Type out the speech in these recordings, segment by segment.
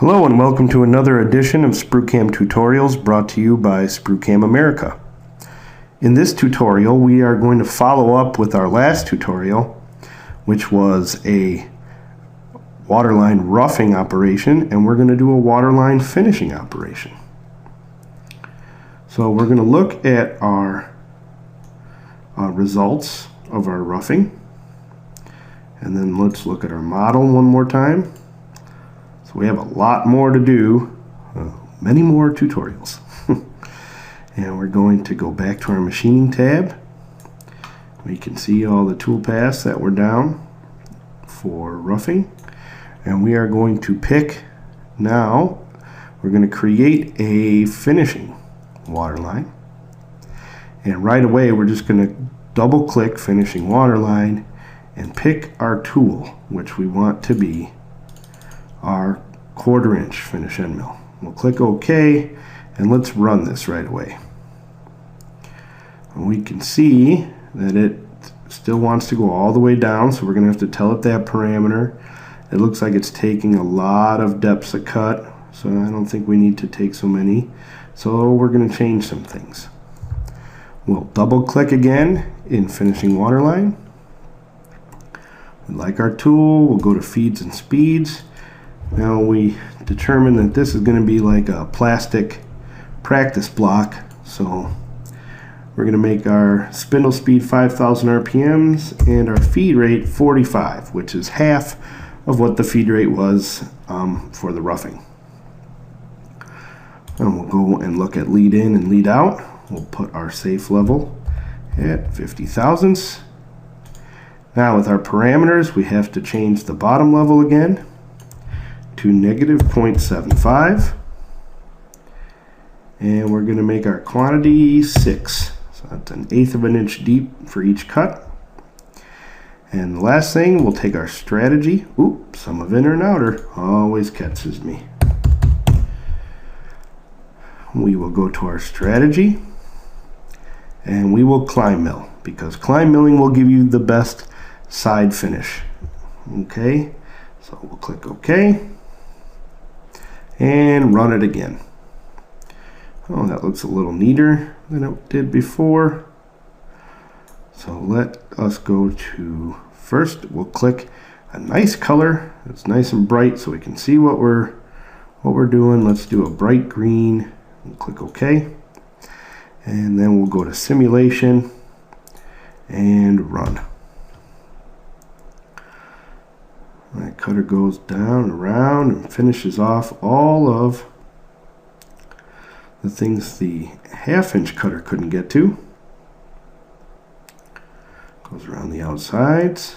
Hello and welcome to another edition of SprutCAM tutorials brought to you by SprutCAM America. In this tutorial we are going to follow up with our last tutorial, which was a waterline roughing operation, and we're going to do a waterline finishing operation. So we're going to look at our results of our roughing, and then let's look at our model one more time. We have a lot more to do, many more tutorials. And we're going to go back to our machining tab. We can see all the tool paths that were down for roughing. And we are going to pick, now we're going to create a finishing waterline. And right away we're just going to double click finishing waterline and pick our tool, which we want to be our 1/4 inch finish end mill. We'll click OK, and let's run this right away. And we can see that it still wants to go all the way down, so we're going to have to tell it that parameter. It looks like it's taking a lot of depths of cut, so I don't think we need to take so many. So we're going to change some things. We'll double click again in finishing waterline. We like our tool, we'll go to feeds and speeds. Now we determine that this is going to be like a plastic practice block, so we're going to make our spindle speed 5,000 RPMs and our feed rate 45, which is half of what the feed rate was for the roughing. And we'll go and look at lead in and lead out. We'll put our safe level at 50 thousandths. Now with our parameters we have to change the bottom level again to -0.75, and we're going to make our quantity 6, so that's 1/8 of an inch deep for each cut. And the last thing, we'll take our strategy. Oop, some of inner and outer always catches me. We will go to our strategy and we will climb mill, because climb milling will give you the best side finish. Okay, so we'll click OK and run it again. Oh, that looks a little neater than it did before. So let us go to, first we'll click a nice color that's nice and bright so we can see what we're doing. Let's do a bright green and click OK, and then we'll go to simulation and run. My cutter goes down and around and finishes off all of the things the 1/2 inch cutter couldn't get to. Goes around the outsides.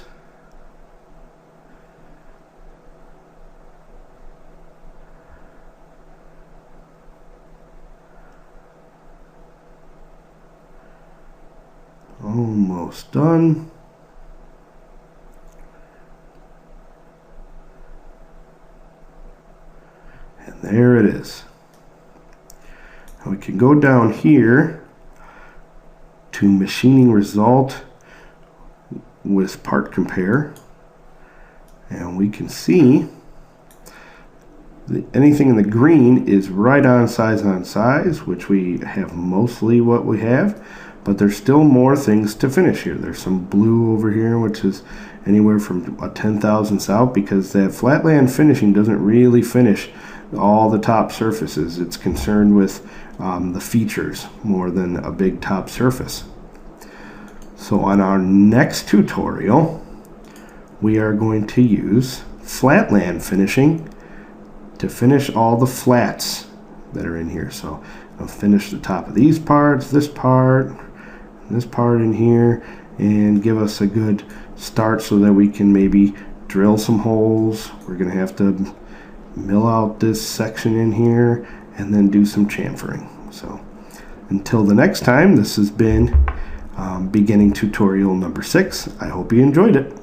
Almost done. And there it is. Now we can go down here to machining result with part compare, and we can see that anything in the green is right on size, which we have mostly what we have, but there's still more things to finish here. There's some blue over here, which is anywhere from a 10,000ths out, because that flatland finishing doesn't really finish all the top surfaces. It's concerned with the features more than a big top surface. So on our next tutorial we are going to use flatland finishing to finish all the flats that are in here. So I'll finish the top of these parts, this part in here, and give us a good start so that we can maybe drill some holes. We're going to have to mill out this section in here and then do some chamfering. So until the next time, this has been beginning tutorial number 6. I hope you enjoyed it.